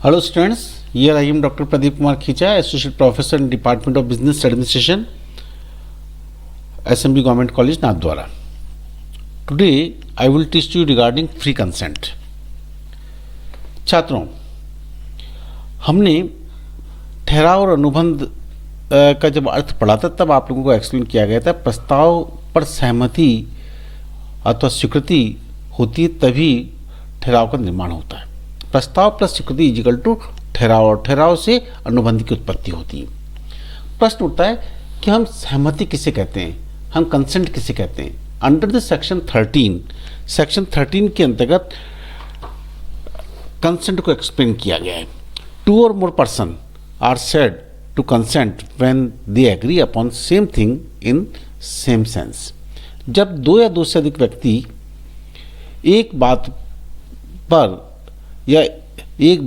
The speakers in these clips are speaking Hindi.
Hello students, here I am Dr. Pradeep Kumar Khicha, Associate Professor in Department of Business Administration, SMB Government College, Nathdwara. Today I will teach you regarding free consent. छात्रों, हमने ठहराव और अनुबंध का जब अर्थ पढ़ा था तब आप लोगों को एक्सप्लेन किया गया था। प्रस्ताव पर सहमति अथवा स्वीकृति होती है तभी ठहराव का निर्माण होता है। प्रस्ताव प्लस स्वीकृति इजिकल टू ठहराव और ठहराव से अनुबंध की उत्पत्ति होती है। प्रश्न उठता है कि हम सहमति किसे कहते हैं, हम कंसेंट किसे कहते हैं। अंडर द सेक्शन 13 के अंतर्गत कंसेंट को एक्सप्लेन किया गया है। 2 or more person are said to consent when they agree upon same thing in same sense। जब 2 या 2 से अधिक व्यक्ति एक बात या एक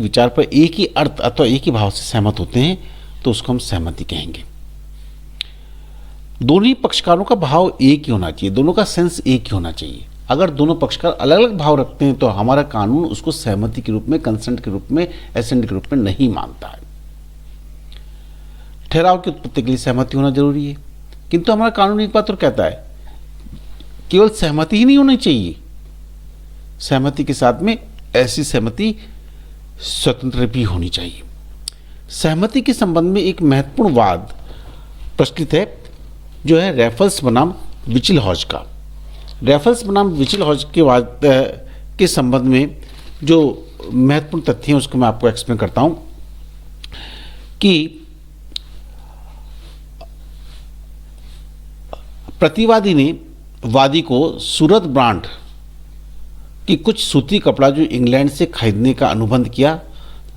विचार पर एक ही अर्थ अथवा एक ही भाव से सहमत होते हैं तो उसको हम सहमति कहेंगे। दोनों ही पक्षकारों का भाव एक ही होना चाहिए, दोनों का सेंस एक ही होना चाहिए। अगर दोनों पक्षकार अलग अलग भाव रखते हैं तो हमारा कानून उसको सहमति के रूप में, कंसेंट के रूप में, एसेंट के रूप में नहीं मानता है। ठहराव की उत्पत्ति के लिए सहमति होना जरूरी है, किंतु हमारा कानून एक बात और कहता है, केवल सहमति ही नहीं होनी चाहिए, सहमति के साथ में ऐसी सहमति स्वतंत्र भी होनी चाहिए। सहमति के संबंध में एक महत्वपूर्ण वाद प्रचलित है जो है रैफल्स बनाम विचिल हॉज का। रैफल्स बनाम विचिल हॉज के वाद के संबंध में जो महत्वपूर्ण तथ्य हैं उसको मैं आपको एक्सप्लेन करता हूं कि प्रतिवादी ने वादी को सूरत ब्रांड कि कुछ सूती कपड़ा जो इंग्लैंड से खरीदने का अनुबंध किया,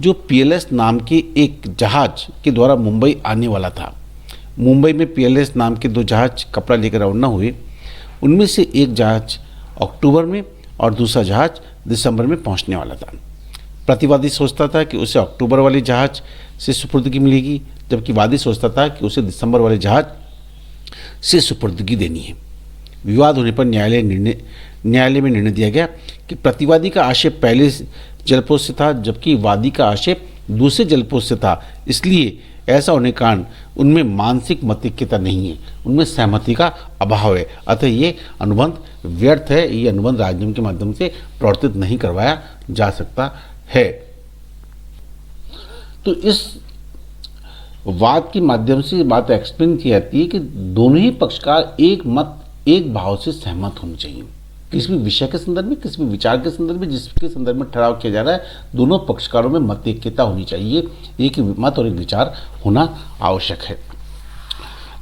जो पीएलएस नाम के एक जहाज के द्वारा मुंबई आने वाला था। मुंबई में पीएलएस नाम के 2 जहाज कपड़ा लेकर रवाना हुए। उनमें से एक जहाज अक्टूबर में और दूसरा जहाज दिसंबर में पहुंचने वाला था। प्रतिवादी सोचता था कि उसे अक्टूबर वाले जहाज से सुपुर्दगी मिलेगी, जबकि वादी सोचता था कि उसे दिसंबर वाले जहाज से सुपुर्दगी देनी है। विवाद होने पर न्यायालय में निर्णय दिया गया कि प्रतिवादी का आक्षेप पहले जलपोत से था जबकि वादी का आक्षेप दूसरे जलपोत से था। इसलिए ऐसा होने के कारण उनमें मानसिक मतैक्यता नहीं है, उनमें सहमति का अभाव है। अतः ये अनुबंध व्यर्थ है, ये अनुबंध राजनियम के माध्यम से प्रवर्तित नहीं करवाया जा सकता है। तो इस वाद के माध्यम से बात एक्सप्लेन की जाती है कि दोनों ही पक्षकार एक भाव से सहमत होने चाहिए। किसी भी विषय के संदर्भ में, किसी भी विचार के संदर्भ में, जिसके संदर्भ में ठहराव किया जा रहा है, दोनों पक्षकारों में मतैक्यता होनी चाहिए, एक ही मत और एक विचार होना आवश्यक है।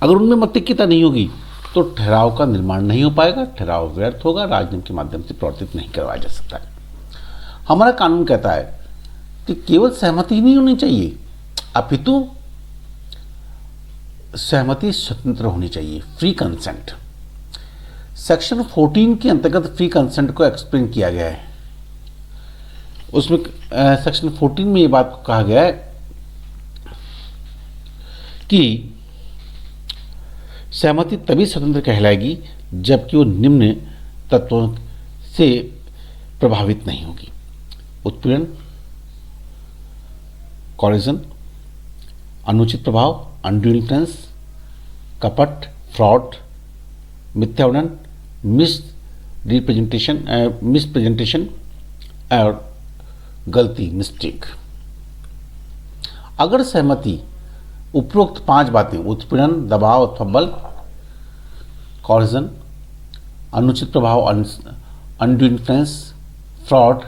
अगर उनमें मतैक्यता नहीं होगी तो ठहराव का निर्माण नहीं हो पाएगा, ठहराव व्यर्थ होगा, राजनियम के माध्यम से प्रवर्तित नहीं करवाया जा सकता है। हमारा कानून कहता है कि केवल सहमति ही नहीं होनी चाहिए, अपितु सहमति स्वतंत्र होनी चाहिए, फ्री कंसेंट। सेक्शन 14 के अंतर्गत फ्री कंसेंट को एक्सप्लेन किया गया है। उसमें सेक्शन 14 में ये बात कहा गया है कि सहमति तभी स्वतंत्र कहलाएगी जबकि वो निम्न तत्वों से प्रभावित नहीं होगी: उत्पीड़न, कॉरिजन, अनुचित प्रभाव, अनड्यू इन्फ्लुएंस, कपट, फ्रॉड, मिथ्यावरण, मिसप्रेजेंटेशन और गलती, मिस्टेक। अगर सहमति उपरोक्त 5 बातें, उत्पीड़न, दबाव अथवा बल, कॉरिजन, अनुचित प्रभाव, अनड्यू इन्फ्लुएंस, फ्रॉड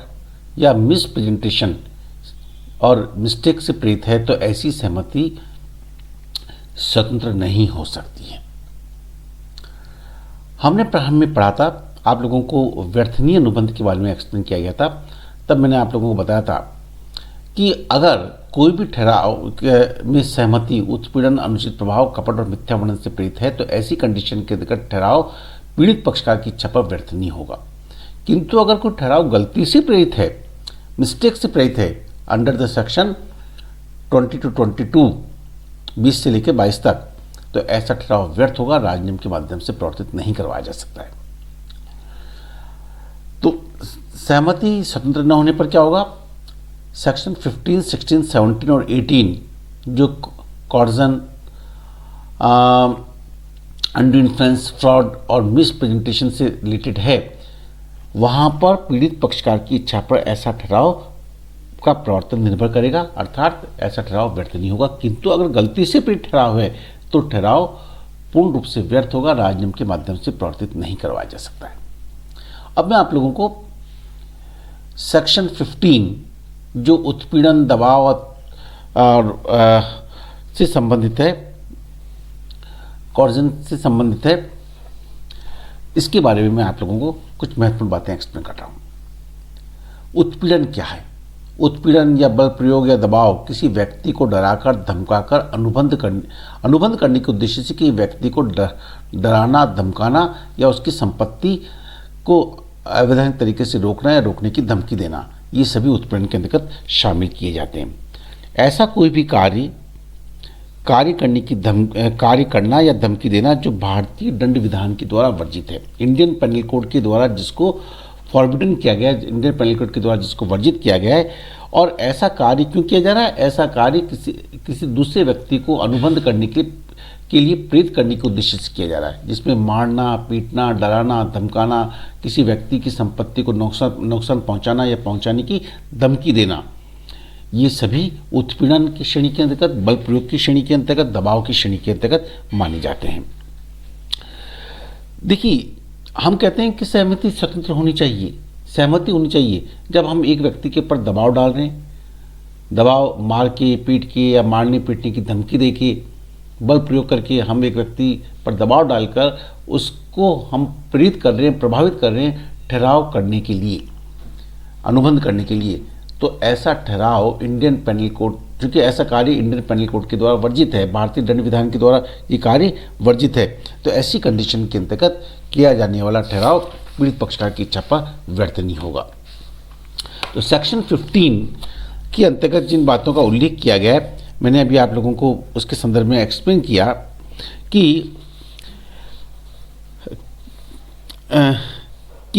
या मिसप्रेजेंटेशन और मिस्टेक से प्रेरित है तो ऐसी सहमति स्वतंत्र नहीं हो सकती है। हमने प्रारंभ में पढ़ा था, आप लोगों को व्यर्थनीय अनुबंध के बारे में एक्सप्लेन किया गया था। तब मैंने आप लोगों को बताया था कि अगर कोई भी ठहराव में सहमति उत्पीड़न, अनुचित प्रभाव, कपट और मिथ्यावरण से प्रेरित है तो ऐसी कंडीशन के अंतर्गत ठहराव पीड़ित पक्षकार की इच्छा पर व्यर्थनीय होगा। किंतु अगर कोई ठहराव गलती से प्रेरित है, मिस्टेक से प्रेरित है, अंडर द सेक्शन 20 to 22, 20 से लेकर 22 तक, तो ऐसा ठहराव व्यर्थ होगा, राजनियम के माध्यम से प्रवर्तित नहीं करवाया जा सकता है। तो सहमति स्वतंत्र न होने पर क्या होगा? सेक्शन 15, 16, 17 और 18 जो कॉर्जन, अंडर इन्फ्लुएंस, फ्रॉड और मिस प्रेजेंटेशन से रिलेटेड है, वहाँ पर पीड़ित पक्षकार की इच्छा पर ऐसा ठहराव का प्रवर्तन निर्भर करेगा, अर्थात ऐसा ठहराव व्यर्थ नहीं होगा। किंतु अगर गलती से पीड़ित ठहराव है तो ठहराव पूर्ण रूप से व्यर्थ होगा, राजनियम के माध्यम से प्रवर्तित नहीं करवाया जा सकता है। अब मैं आप लोगों को सेक्शन 15 जो उत्पीड़न, दबाव और से संबंधित है, कॉर्जन से संबंधित है, इसके बारे में मैं आप लोगों को कुछ महत्वपूर्ण बातें एक्सप्लेन कर रहा हूँ। उत्पीड़न क्या है? उत्पीड़न या बल प्रयोग या दबाव किसी व्यक्ति को डराकर, धमकाकर अनुबंध करने के उद्देश्य से कि व्यक्ति को डराना, धमकाना या उसकी संपत्ति को अवैधानिक तरीके से रोकना या रोकने की धमकी देना, ये सभी उत्पीड़न के अंतर्गत शामिल किए जाते हैं। ऐसा कोई भी कार्य करना या धमकी देना जो भारतीय दंड विधान के द्वारा वर्जित है, इंडियन पेनल कोड के द्वारा जिसको फॉरबिडन किया गया है, इंडियन पेनल कोड के द्वारा जिसको वर्जित किया गया है। और ऐसा कार्य क्यों किया जा रहा है? ऐसा कार्य किसी दूसरे व्यक्ति को अनुबंध करने के लिए प्रेरित करने के उद्देश्य से किया जा रहा है, जिसमें मारना, पीटना, डराना, धमकाना, किसी व्यक्ति की संपत्ति को नुकसान पहुंचाना या पहुंचाने की धमकी देना, ये सभी उत्पीड़न की श्रेणी के अंतर्गत, बल प्रयोग की श्रेणी के अंतर्गत, दबाव की श्रेणी के अंतर्गत माने जाते हैं। देखिए, हम कहते हैं कि सहमति स्वतंत्र होनी चाहिए, सहमति होनी चाहिए। जब हम एक व्यक्ति के ऊपर दबाव डाल रहे हैं, दबाव मार के, पीट के या मारने पीटने की धमकी दे के, बल प्रयोग करके हम एक व्यक्ति पर दबाव डालकर उसको हम प्रेरित कर रहे हैं, प्रभावित कर रहे हैं ठहराव करने के लिए, अनुबंध करने के लिए, तो ऐसा ठहराव इंडियन पेनल कोड, चूँकि ऐसा कार्य इंडियन पेनल कोड के द्वारा वर्जित है, भारतीय दंड विधान के द्वारा ये कार्य वर्जित है, तो ऐसी कंडीशन के अंतर्गत किया जाने वाला ठहराव पीड़ित पक्षकार की इच्छा पर व्यर्थ नहीं होगा। तो सेक्शन 15 के अंतर्गत जिन बातों का उल्लेख किया गया है, मैंने अभी आप लोगों को उसके संदर्भ में एक्सप्लेन किया कि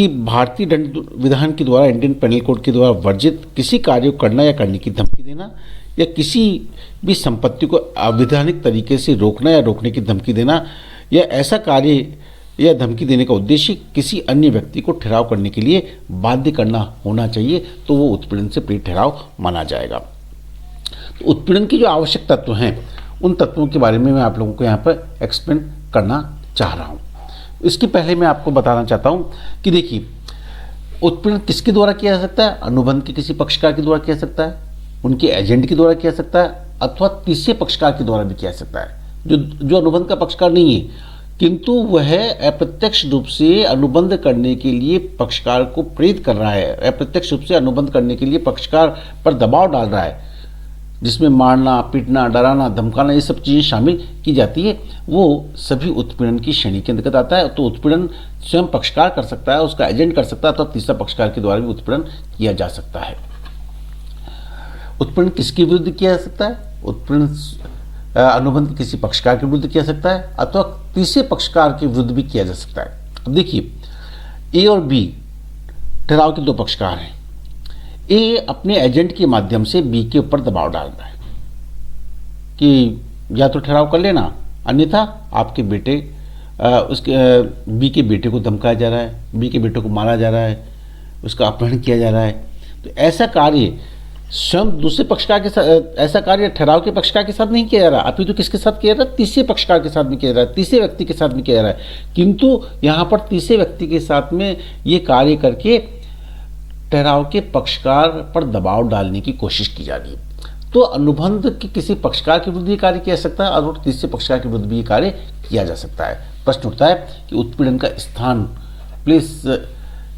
भारतीय दंड विधान के द्वारा, इंडियन पेनल कोड के द्वारा वर्जित किसी कार्य को करना या करने की धमकी देना या किसी भी संपत्ति को अवैधानिक तरीके से रोकना या रोकने की धमकी देना या ऐसा कार्य या धमकी देने का उद्देश्य किसी अन्य व्यक्ति को ठहराव करने के लिए बाध्य करना होना चाहिए, तो वो उत्पीड़न से प्रेरित ठहराव माना जाएगा। तो उत्पीड़न के जो आवश्यक तत्व हैं, उन तत्वों के बारे में मैं आप लोगों को यहाँ पर एक्सप्लेन करना चाह रहा हूँ। इसके पहले मैं आपको बताना चाहता हूँ कि देखिए, उत्पीड़न किसके द्वारा किया जा सकता है? अनुबंध के किसी पक्षकार के द्वारा किया जा सकता है, उनके एजेंट के द्वारा किया जा सकता है, अथवा तीसरे पक्षकार के द्वारा भी किया जा सकता है, जो अनुबंध का पक्षकार नहीं है, किंतु वह अप्रत्यक्ष रूप से अनुबंध करने के लिए पक्षकार को प्रेरित कर रहा है, अप्रत्यक्ष रूप से अनुबंध करने के लिए पक्षकार पर दबाव डाल रहा है, जिसमें मारना, पीटना, डराना, धमकाना, ये सब चीज़ें शामिल की जाती है, वो सभी उत्पीड़न की श्रेणी के अंतर्गत आता है। तो उत्पीड़न स्वयं पक्षकार कर सकता है, उसका एजेंट कर सकता है, तो तीसरा पक्षकार के द्वारा भी उत्पीड़न किया जा सकता है। उत्पीड़न किसके विरुद्ध किया जा सकता है? उत्पीड़न अनुबंध किसी पक्षकार के विरुद्ध किया जा सकता है अथवा तीसरे पक्षकार के विरुद्ध भी किया जा सकता है। अब देखिए, ए और बी ठहराव के दो पक्षकार हैं। ए अपने एजेंट के माध्यम से बी के ऊपर दबाव डाल रहा है कि या तो ठहराव कर लेना, अन्यथा आपके बेटे बी के बेटे को धमकाया जा रहा है, बी के बेटे को मारा जा रहा है, उसका अपहरण किया जा रहा है। तो ऐसा कार्य स्वयं दूसरे पक्षकार के साथ, ऐसा कार्य ठहराव के पक्षकार के साथ नहीं किया जा रहा, अपितु किसके साथ किया जा रहा है? तीसरे पक्षकार के साथ भी किया जा रहा है, तीसरे व्यक्ति के साथ भी किया जा रहा है। किंतु यहाँ पर तीसरे व्यक्ति के साथ में ये कार्य करके ठहराव के पक्षकार पर दबाव डालने की कोशिश की जा रही है। तो अनुबंध के किसी पक्षकार के विरुद्ध ये कार्य किया जा सकता है और तीसरे पक्षकार के विरुद्ध भी ये कार्य किया जा सकता है। प्रश्न उठता है कि उत्पीड़न का स्थान, प्लेस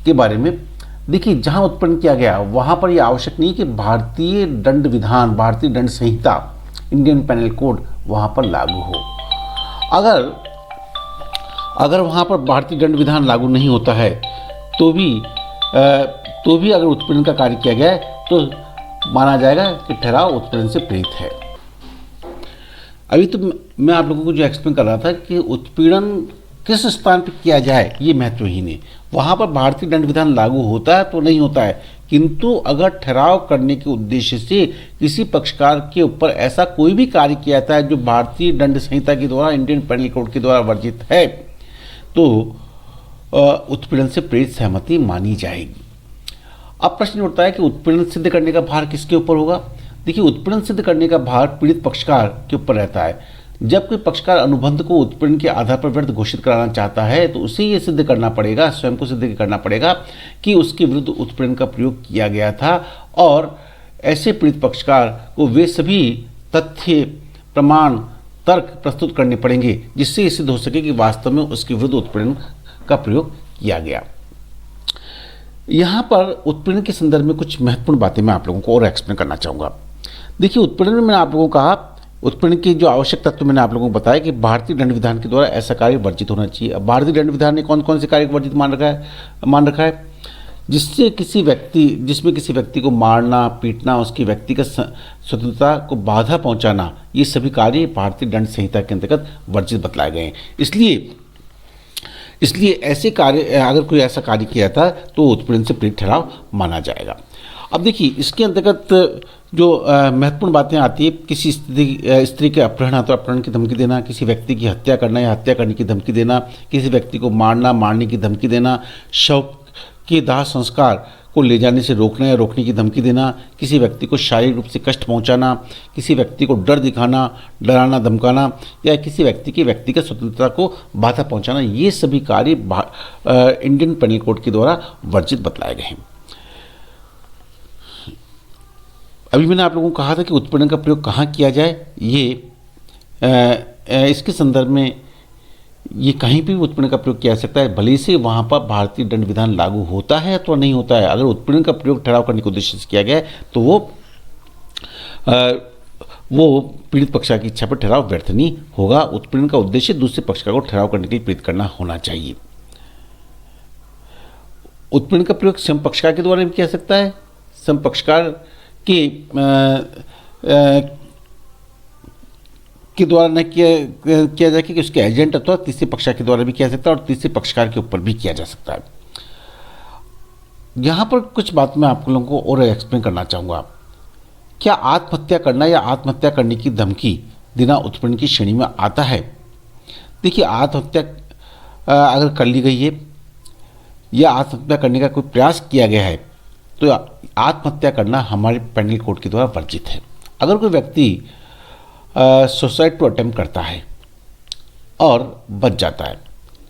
के बारे में। देखिए, जहाँ उत्पन्न किया गया वहाँ पर यह आवश्यक नहीं कि भारतीय दंड विधान, भारतीय दंड संहिता, इंडियन पेनल कोड वहाँ पर लागू हो। अगर वहाँ पर भारतीय दंड विधान लागू नहीं होता है तो भी अगर उत्पीड़न का कार्य किया गया है तो माना जाएगा कि ठहराव उत्पीड़न से प्रेरित है। अभी तो मैं आप लोगों को जो एक्सप्लेन कर रहा था कि उत्पीड़न किस स्थान पर किया जाए ये महत्वहीन है। वहाँ पर भारतीय दंड विधान लागू होता है तो नहीं होता है, किंतु अगर ठहराव करने के उद्देश्य से किसी पक्षकार के ऊपर ऐसा कोई भी कार्य किया जाता है जो भारतीय दंड संहिता के द्वारा, इंडियन पेनल कोड के द्वारा वर्जित है, तो उत्पीड़न से प्रेरित सहमति मानी जाएगी। अब प्रश्न उठता है कि उत्पीड़न सिद्ध करने का भार किसके ऊपर होगा। देखिए, उत्पीड़न सिद्ध करने का भार पीड़ित पक्षकार के ऊपर रहता है। जब कोई पक्षकार अनुबंध को उत्पीड़न के आधार पर व्यर्थ घोषित कराना चाहता है तो उसे ये सिद्ध करना पड़ेगा, स्वयं को सिद्ध करना पड़ेगा कि उसके विरुद्ध उत्पीड़न का प्रयोग किया गया था, और ऐसे पीड़ित पक्षकार को वे सभी तथ्य, प्रमाण, तर्क प्रस्तुत करने पड़ेंगे जिससे ये सिद्ध हो सके कि वास्तव में उसके विरुद्ध उत्पीड़न का प्रयोग किया गया। यहाँ पर उत्पीड़न के संदर्भ में कुछ महत्वपूर्ण बातें मैं आप लोगों को और एक्सप्लेन करना चाहूँगा। देखिए, उत्पीड़न में मैंने आप लोगों को कहा, उत्पीड़न की जो आवश्यक तत्व मैंने आप लोगों को बताया कि भारतीय दंड विधान के द्वारा ऐसा कार्य वर्जित होना चाहिए। अब भारतीय दंड विधान ने कौन कौन से कार्य को वर्जित मान रखा है, जिसमें किसी व्यक्ति को मारना, पीटना, उसकी व्यक्तिगत स्वतंत्रता को बाधा पहुंचाना, ये सभी कार्य भारतीय दंड संहिता के अंतर्गत वर्जित बतलाए गए हैं। इसलिए ऐसे कार्य, अगर कोई ऐसा कार्य किया जाता तो उत्पीड़न से प्रेरित ठहराव माना जाएगा। अब देखिए, इसके अंतर्गत जो महत्वपूर्ण बातें आती है, किसी स्त्री के अपहरण अथवा अपहरण की धमकी देना, किसी व्यक्ति की हत्या करना या हत्या करने की धमकी देना, किसी व्यक्ति को मारना, मारने की धमकी देना, शव के दाह संस्कार को ले जाने से रोकना या रोकने की धमकी देना, किसी व्यक्ति को शारीरिक रूप से कष्ट पहुंचाना, किसी व्यक्ति को डर दिखाना, डराना, धमकाना, या किसी व्यक्ति की व्यक्तिगत स्वतंत्रता को बाधा पहुंचाना, ये सभी कार्य इंडियन पेनल कोड के द्वारा वर्जित बतलाए गए हैं। अभी मैंने आप लोगों को कहा था कि उत्पीड़न का प्रयोग कहाँ किया जाए। इसके संदर्भ में ये कहीं भी उत्पीड़न का प्रयोग किया जा सकता है, भले से वहाँ पर भारतीय दंड विधान लागू होता है अथवा नहीं होता है। अगर उत्पीड़न का प्रयोग ठहराव करने के उद्देश्य से किया गया है तो वो पीड़ित पक्षकार की इच्छा पर ठहराव व्यर्थ नहीं होगा। उत्पीड़न का उद्देश्य दूसरे पक्षकार को ठहराव करने के लिए प्रेरित करना होना चाहिए। उत्पीड़न का प्रयोग स्वयं पक्षकार के द्वारा भी किया जा सकता है। स्वयं पक्षकार के द्वारा न किया जाए कि उसके एजेंट अथवा तीसरे पक्षकार के द्वारा भी किया जा सकता है, और तीसरे पक्षकार के ऊपर भी किया जा सकता है। यहाँ पर कुछ बात मैं आप लोगों को और एक्सप्लेन करना चाहूँगा। क्या आत्महत्या करना या आत्महत्या करने की धमकी देना उत्पीड़न की श्रेणी में आता है? देखिए, आत्महत्या अगर कर ली गई है या आत्महत्या करने का कोई प्रयास किया गया है तो आत्महत्या करना हमारे पेनल कोड के द्वारा वर्जित है। अगर कोई व्यक्ति सुसाइड टू अटेम्प्ट करता है और बच जाता है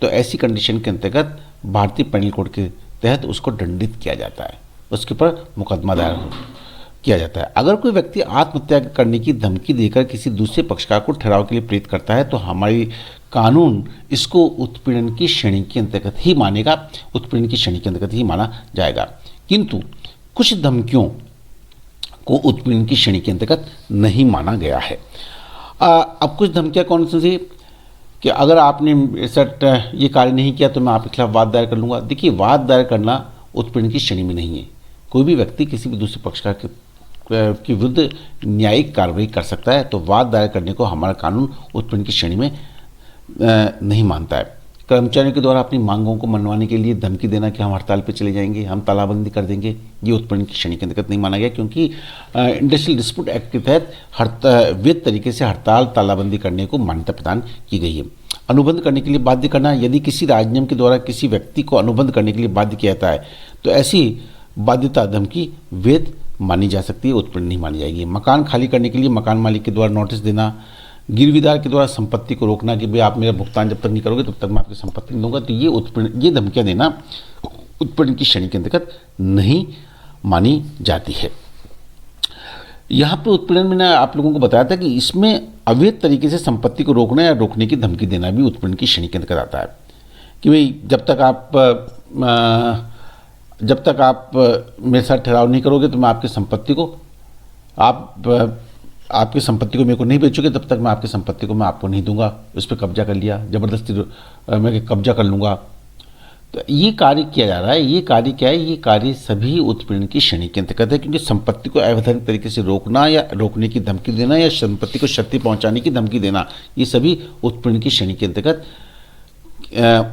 तो ऐसी कंडीशन के अंतर्गत भारतीय पेनल कोड के तहत उसको दंडित किया जाता है, उसके ऊपर मुकदमा दायर किया जाता है। अगर कोई व्यक्ति आत्महत्या करने की धमकी देकर किसी दूसरे पक्षकार को ठहराव के लिए प्रेरित करता है तो हमारी कानून इसको उत्पीड़न की श्रेणी के अंतर्गत ही मानेगा, उत्पीड़न की श्रेणी के अंतर्गत ही माना जाएगा। किंतु कुछ धमकियों को उत्पीड़न की श्रेणी के अंतर्गत नहीं माना गया है। अब कुछ धमकियाँ कौन सी थी कि अगर आपने ये कार्य नहीं किया तो मैं आपके खिलाफ वाद दायर कर लूँगा। देखिए, वाद दायर करना उत्पीड़न की श्रेणी में नहीं है। कोई भी व्यक्ति किसी भी दूसरे पक्षकार के विरुद्ध न्यायिक कार्रवाई कर सकता है, तो वाद दायर करने को हमारा कानून उत्पीड़न की श्रेणी में नहीं मानता है। कर्मचारियों के द्वारा अपनी मांगों को मनवाने के लिए धमकी देना कि हम हड़ताल पे चले जाएंगे, हम तालाबंदी कर देंगे, ये उत्पीड़न की श्रेणी के अंतर्गत नहीं माना गया, क्योंकि इंडस्ट्रियल डिस्प्यूट एक्ट के तहत वैध तरीके से हड़ताल तालाबंदी करने को मान्यता प्रदान की गई है। अनुबंध करने के लिए बाध्य करना, यदि किसी राज्य के द्वारा किसी व्यक्ति को अनुबंध करने के लिए बाध्य किया जाता है तो ऐसी बाध्यता धमकी वैध मानी जा सकती है, उत्पीड़न नहीं मानी जाएगी। मकान खाली करने के लिए मकान मालिक के द्वारा नोटिस देना, गिरवीदार के द्वारा संपत्ति को रोकना कि भाई आप मेरा भुगतान जब तक नहीं करोगे तब तक मैं आपकी संपत्ति नहीं दूंगा, तो ये उत्पीड़न, ये धमकियां देना उत्पीड़न की श्रेणी के अंतर्गत नहीं मानी जाती है। यहाँ पे उत्पीड़न में आप लोगों को बताया था कि इसमें अवैध तरीके से संपत्ति को रोकना या रोकने की धमकी देना भी उत्पीड़न की श्रेणी के अंतर्गत आता है कि भाई जब तक आप मेरे साथ ठहराव नहीं करोगे तो मैं आपकी संपत्ति को आपकी संपत्ति को मेरे को नहीं बेचोगे तब तक मैं आपकी संपत्ति को मैं आपको नहीं दूंगा, उस पर कब्जा कर लिया, ज़बरदस्ती मैं कब्जा कर लूँगा। तो ये कार्य किया जा रहा है। ये कार्य क्या है? ये कार्य सभी उत्पीड़न की श्रेणी के अंतर्गत है, क्योंकि संपत्ति को अवैधानिक तरीके से रोकना या रोकने की धमकी देना या संपत्ति को क्षति पहुंचाने की धमकी देना, ये सभी उत्पीड़न की श्रेणी के अंतर्गत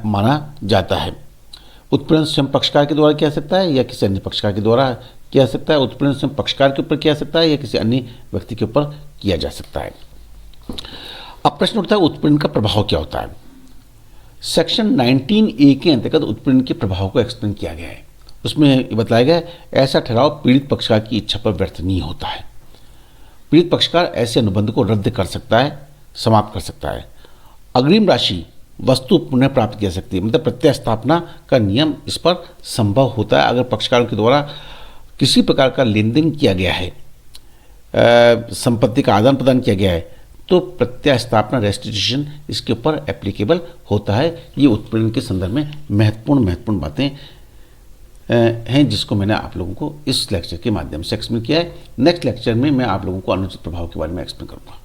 माना जाता है। उत्पीड़न स्वयं पक्षकार के द्वारा किया जा सकता है या किसी अन्य पक्षकार के द्वारा किया जा सकता है, उत्पीड़न स्वयं पक्षकार के ऊपर किया जा सकता है या किसी अन्य व्यक्ति के ऊपर किया जा सकता है। अब प्रश्न उठता है उत्पीड़न का प्रभाव क्या होता है। सेक्शन 19A के अंतर्गत उत्पीड़न के प्रभाव को एक्सप्लेन किया गया है। उसमें ये बताया गया है, ऐसा ठहराव पीड़ित पक्षकार की इच्छा पर व्यर्थ नहीं होता है। पीड़ित पक्षकार ऐसे अनुबंध को रद्द कर सकता है, समाप्त कर सकता है। अग्रिम राशि वस्तु पुनः प्राप्त की जा सकती है, मतलब प्रत्यास्थापना का नियम इस पर संभव होता है। अगर पक्षकारों के द्वारा किसी प्रकार का लेन देन किया गया है, संपत्ति का आदान प्रदान किया गया है, तो प्रत्यास्थापना रेस्टिट्यूशन इसके ऊपर एप्लीकेबल होता है। ये उत्पीड़न के संदर्भ में महत्वपूर्ण बातें हैं जिसको मैंने आप लोगों को इस लेक्चर के माध्यम से एक्सप्लेन किया है। नेक्स्ट लेक्चर में मैं आप लोगों को अनुचित प्रभाव के बारे में एक्सप्लेन करूँगा।